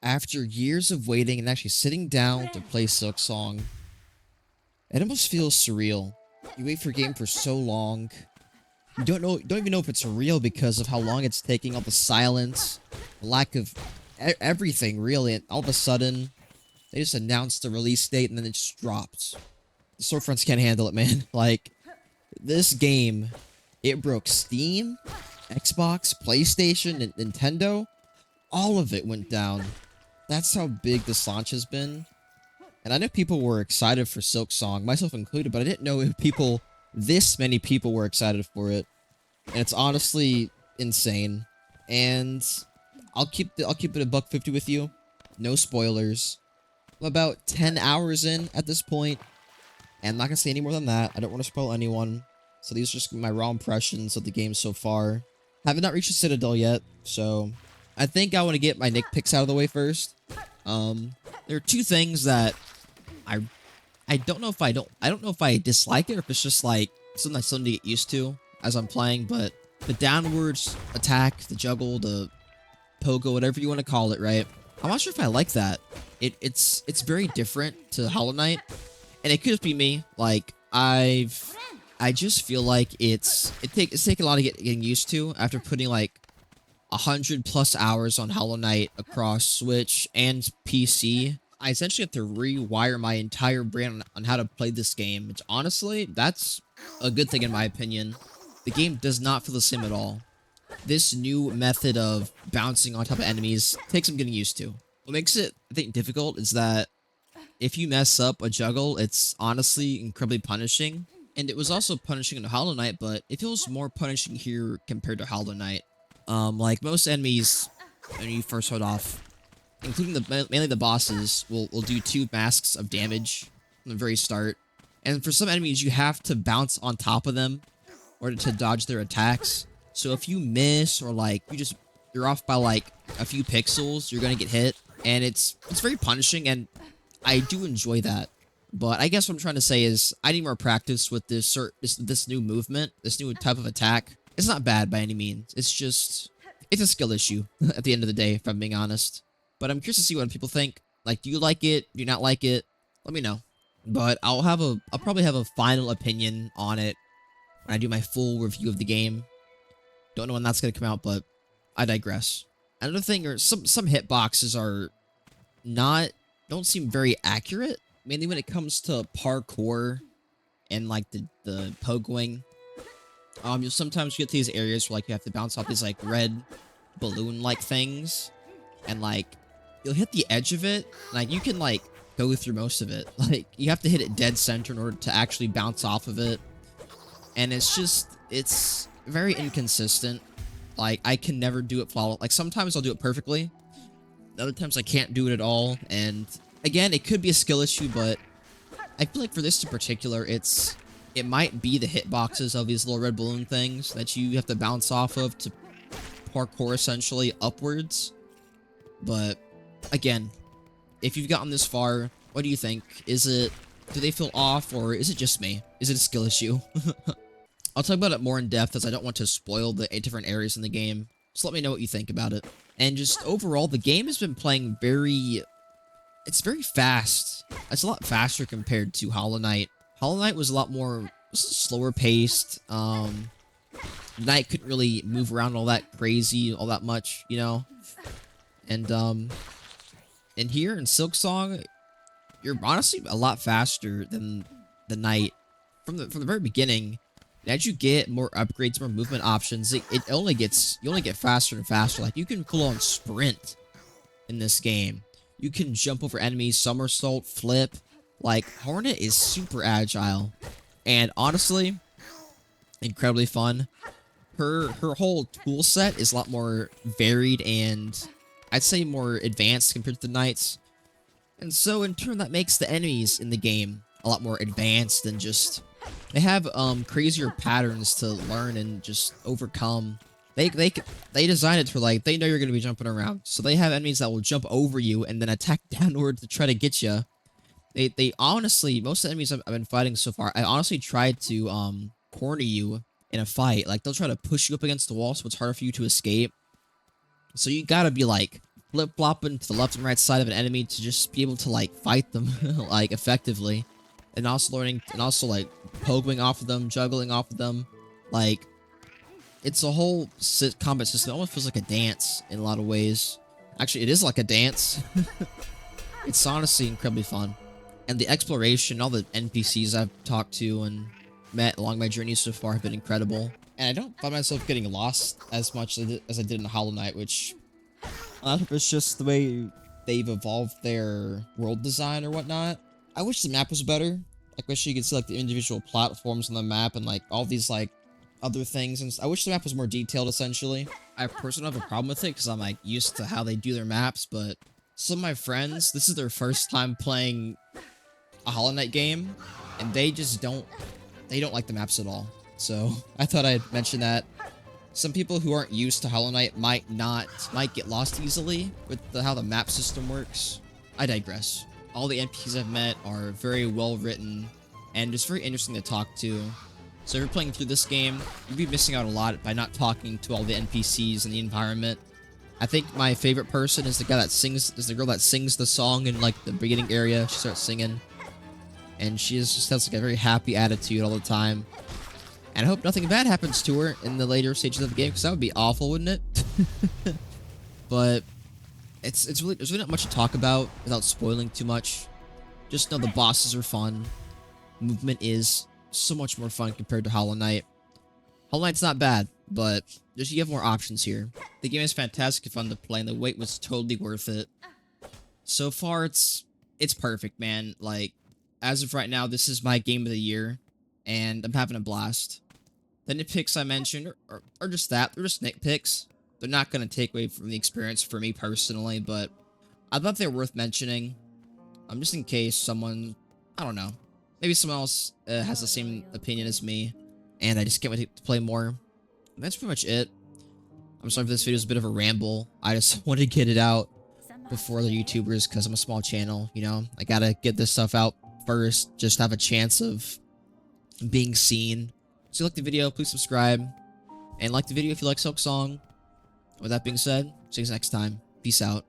After years of waiting and actually sitting down to play Silksong, it almost feels surreal. You wait for a game for so long. You don't even know if it's real because of how long it's taking, all the silence, the lack of everything, really. And all of a sudden, they just announced the release date and then it just dropped. The storefronts can't handle it, man. Like, this game, it broke Steam, Xbox, PlayStation, and Nintendo. All of it went down. That's how big this launch has been. And I know people were excited for Silksong, myself included, but I didn't know if this many people were excited for it. And it's honestly insane. And I'll keep it a buck 50 with you. No spoilers. I'm about 10 hours in at this point, and I'm not gonna say any more than that. I don't want to spoil anyone. So these are just my raw impressions of the game so far. Have not reached the Citadel yet, so I think I want to get my nitpicks out of the way first. There are two things that I don't know if I don't know if I dislike it or if it's just like something to get used to as I'm playing, but the downwards attack, the juggle, the pogo, whatever you want to call it, right? I'm not sure if I like that. It's very different to Hollow Knight, and it could just be me. Like I just feel like it's taking a lot of getting used to after putting like 100+ hours on Hollow Knight across Switch and PC. I essentially have to rewire my entire brain on how to play this game, which honestly, that's a good thing in my opinion. The game does not feel the same at all. This new method of bouncing on top of enemies takes some getting used to. What makes it, I think, difficult is that if you mess up a juggle, it's honestly incredibly punishing. And it was also punishing in Hollow Knight, but it feels more punishing here compared to Hollow Knight. Like most enemies, when you first start off, including mainly the bosses, will do 2 masks of damage from the very start. And for some enemies, you have to bounce on top of them in order to dodge their attacks. So if you miss or like you're off by like a few pixels, you're gonna get hit, and it's very punishing, and I do enjoy that. But I guess what I'm trying to say is I need more practice with this new movement, this new type of attack. It's not bad by any means. It's a skill issue at the end of the day, if I'm being honest. But I'm curious to see what people think. Like, do you like it? Do you not like it? Let me know. But I'll probably have a final opinion on it when I do my full review of the game. Don't know when that's gonna come out, but I digress. Another thing, or some hitboxes are don't seem very accurate, mainly when it comes to parkour and like the pogoing. You'll sometimes get to these areas where like you have to bounce off these like red balloon-like things, and like you'll hit the edge of it, like you can like go through most of it. Like you have to hit it dead center in order to actually bounce off of it, and it's very inconsistent. Like I can never do it flawless. Like sometimes I'll do it perfectly, other times I can't do it at all. And again, it could be a skill issue, but I feel like for this in particular, it might be the hitboxes of these little red balloon things that you have to bounce off of to parkour essentially upwards. But again, if you've gotten this far, what do you think? Do they feel off, or is it just me? Is it a skill issue? I'll talk about it more in depth as I don't want to spoil the 8 different areas in the game. Just let me know what you think about it. And just overall, the game has been playing it's very fast. It's a lot faster compared to Hollow Knight. Hollow Knight was a lot more slower paced. Knight couldn't really move around all that crazy, all that much, you know? And here in Silksong, you're honestly a lot faster than the Knight. From the very beginning, as you get more upgrades, more movement options, you only get faster and faster. Like you can full on sprint in this game. You can jump over enemies, somersault, flip. Like Hornet is super agile, and honestly, incredibly fun. Her whole tool set is a lot more varied and I'd say more advanced compared to the Knights. And so in turn, that makes the enemies in the game a lot more advanced and just they have crazier patterns to learn and just overcome. They design it for like they know you're gonna be jumping around, so they have enemies that will jump over you and then attack downward to try to get you. They honestly, most of the enemies I've been fighting so far, I honestly tried to corner you in a fight. Like they'll try to push you up against the wall, so it's harder for you to escape. So you gotta be like flip-flopping to the left and right side of an enemy to just be able to like fight them like effectively, and also like pogoing off of them, juggling off of them, like it's a whole combat system. It almost feels like a dance in a lot of ways. Actually, it is like a dance. It's honestly incredibly fun, and the exploration, all the NPCs I've talked to and met along my journey so far have been incredible. And I don't find myself getting lost as much as I did in Hollow Knight, which a lot of it's just the way they've evolved their world design or whatnot. I wish the map was better. I wish you could see like the individual platforms on the map and like all these like other things. And I wish the map was more detailed. Essentially, I personally have a problem with it because I'm like used to how they do their maps. But some of my friends, this is their first time playing a Hollow Knight game, and they just don't like the maps at all. So I thought I'd mention that. Some people who aren't used to Hollow Knight might get lost easily with how the map system works. I digress. All the NPCs I've met are very well written and just very interesting to talk to. So if you're playing through this game, you'd be missing out a lot by not talking to all the NPCs in the environment. I think my favorite person is the girl that sings the song in like the beginning area. She starts singing, and she just has like a very happy attitude all the time. And I hope nothing bad happens to her in the later stages of the game, because that would be awful, wouldn't it? But there's really not much to talk about without spoiling too much. Just know the bosses are fun. Movement is so much more fun compared to Hollow Knight. Hollow Knight's not bad, but you have more options here. The game is fantastic and fun to play, and the wait was totally worth it. So far, it's perfect, man. Like, as of right now, this is my game of the year, and I'm having a blast. The nitpicks I mentioned are just that. They're just nitpicks. They're not going to take away from the experience for me personally, but I thought they were worth mentioning. Just in case someone, I don't know, maybe someone else has the same opinion as me, and I just can't wait to play more. And that's pretty much it. I'm sorry if this video is a bit of a ramble. I just want to get it out before other YouTubers, because I'm a small channel, you know? I gotta get this stuff out first, just to have a chance of being seen. So if you like the video, please subscribe, and like the video if you like Silksong. With that being said, see you guys next time. Peace out.